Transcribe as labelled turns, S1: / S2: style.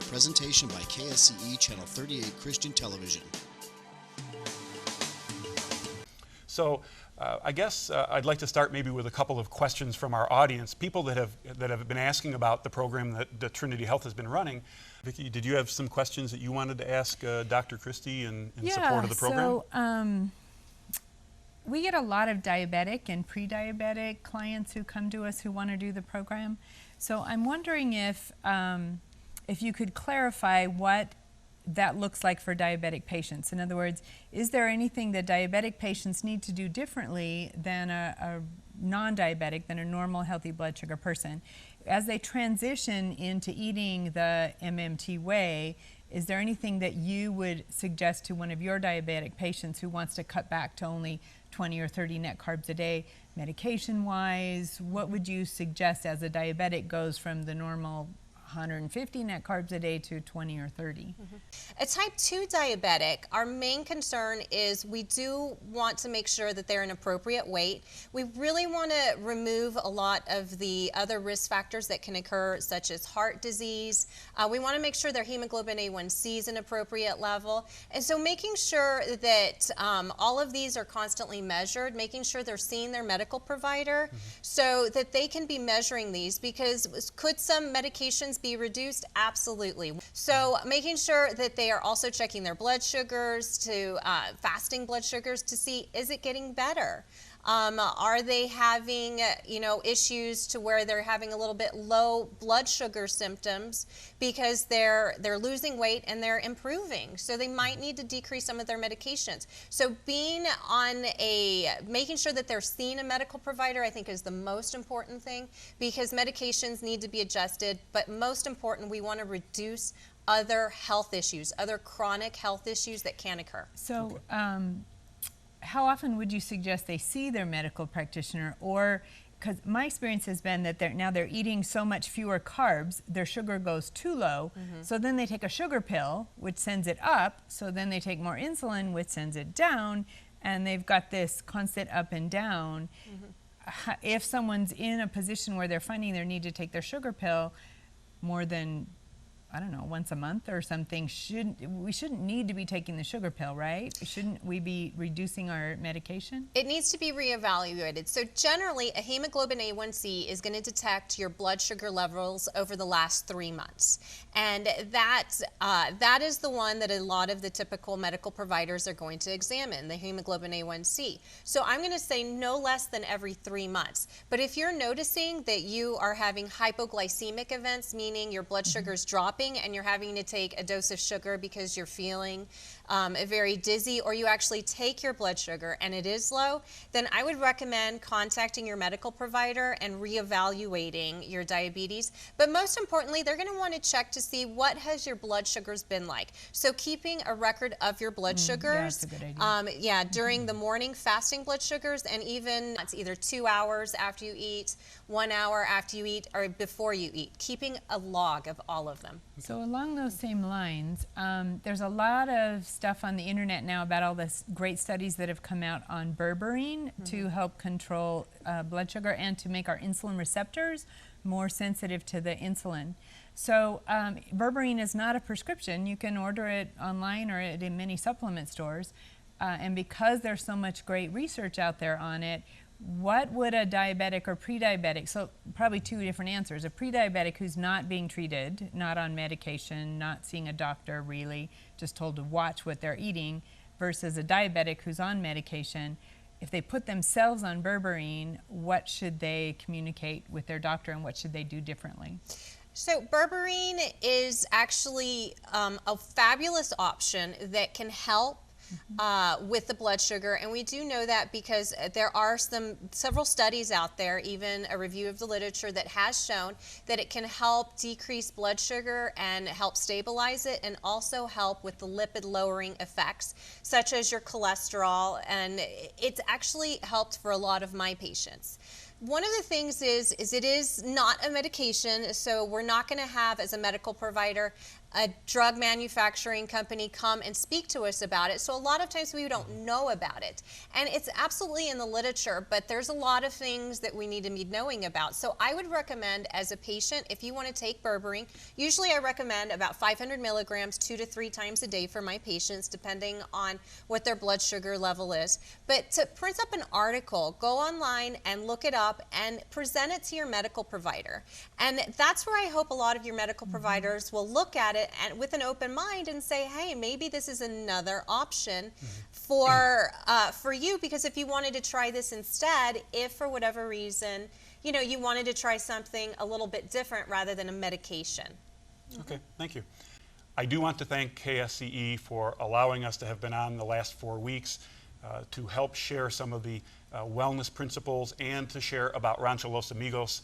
S1: presentation by KSCE Channel 38 Christian Television.
S2: So I guess I'd like to start maybe with a couple of questions from our audience, people that have been asking about the program that Trinity Health has been running. Vicki, did you have some questions that you wanted to ask Dr. Christie in support of the program?
S3: So we get a lot of diabetic and pre-diabetic clients who come to us who want to do the program. So I'm wondering if you could clarify what that looks like for diabetic patients. In other words, is there anything that diabetic patients need to do differently than a non-diabetic, than a normal healthy blood sugar person? As they transition into eating the MMT way, is there anything that you would suggest to one of your diabetic patients who wants to cut back to only 20 or 30 net carbs a day, medication-wise? What would you suggest as a diabetic goes from the normal 150 net carbs a day to 20 or 30.
S4: A type 2 diabetic, our main concern is we do want to make sure that they're an appropriate weight. We really want to remove a lot of the other risk factors that can occur, such as heart disease. We want to make sure their hemoglobin A1C is an appropriate level. And so making sure that all of these are constantly measured, making sure they're seeing their medical provider so that they can be measuring these, because could some medications be reduced? Absolutely. So making sure that they are also checking their blood sugars, to fasting blood sugars, to see, is it getting better? Are they having, issues to where they're having a little bit low blood sugar symptoms because they're losing weight and they're improving? So they might need to decrease some of their medications. So making sure that they're seeing a medical provider, I think, is the most important thing, because medications need to be adjusted, but most important, we want to reduce other health issues, other chronic health issues that can occur.
S3: So how often would you suggest they see their medical practitioner? Or, because my experience has been that they're eating so much fewer carbs, their sugar goes too low, so then they take a sugar pill, which sends it up, so then they take more insulin, which sends it down, and they've got this constant up and down. If someone's in a position where they're finding they need to take their sugar pill more than, I don't know, once a month or something, we shouldn't need to be taking the sugar pill, right? Shouldn't we be reducing our medication?
S4: It needs to be reevaluated. So generally, a hemoglobin A1C is going to detect your blood sugar levels over the last 3 months. And that is the one that a lot of the typical medical providers are going to examine, the hemoglobin A1C. So I'm going to say no less than every 3 months. But if you're noticing that you are having hypoglycemic events, meaning your blood sugar is dropping, and you're having to take a dose of sugar because you're feeling very dizzy, or you actually take your blood sugar and it is low, then I would recommend contacting your medical provider and reevaluating your diabetes. But most importantly, they're going to want to check to see what has your blood sugars been like. So keeping a record of your blood sugars,
S3: that's a good idea.
S4: During the morning, fasting blood sugars, and even it's either 2 hours after you eat, 1 hour after you eat, or before you eat, keeping a log of all of them.
S3: So along those same lines, there's a lot of stuff on the internet now about all the great studies that have come out on berberine to help control blood sugar and to make our insulin receptors more sensitive to the insulin. So berberine is not a prescription. You can order it online or in many supplement stores. And because there's so much great research out there on it, what would a diabetic or pre-diabetic, so probably two different answers, a pre-diabetic who's not being treated, not on medication, not seeing a doctor really, just told to watch what they're eating, versus a diabetic who's on medication, if they put themselves on berberine, what should they communicate with their doctor and what should they do differently?
S4: So berberine is actually a fabulous option that can help with the blood sugar, and we do know that because there are several studies out there, even a review of the literature, that has shown that it can help decrease blood sugar and help stabilize it, and also help with the lipid lowering effects such as your cholesterol, and it's actually helped for a lot of my patients. One of the things is it is not a medication, so we're not going to have, as a medical provider, a drug manufacturing company come and speak to us about it. So a lot of times we don't know about it. And it's absolutely in the literature, but there's a lot of things that we need to be knowing about. So I would recommend, as a patient, if you want to take berberine, usually I recommend about 500 milligrams 2 to 3 times a day for my patients, depending on what their blood sugar level is. But to print up an article, go online and look it up and present it to your medical provider. And that's where I hope a lot of your medical providers will look at it and with an open mind and say, hey, maybe this is another option for you, because if you wanted to try this instead, if for whatever reason, you know, you wanted to try something a little bit different rather than a medication.
S2: Okay, thank you. I do want to thank KSCE for allowing us to have been on the last 4 weeks to help share some of the wellness principles and to share about Rancho Los Amigos.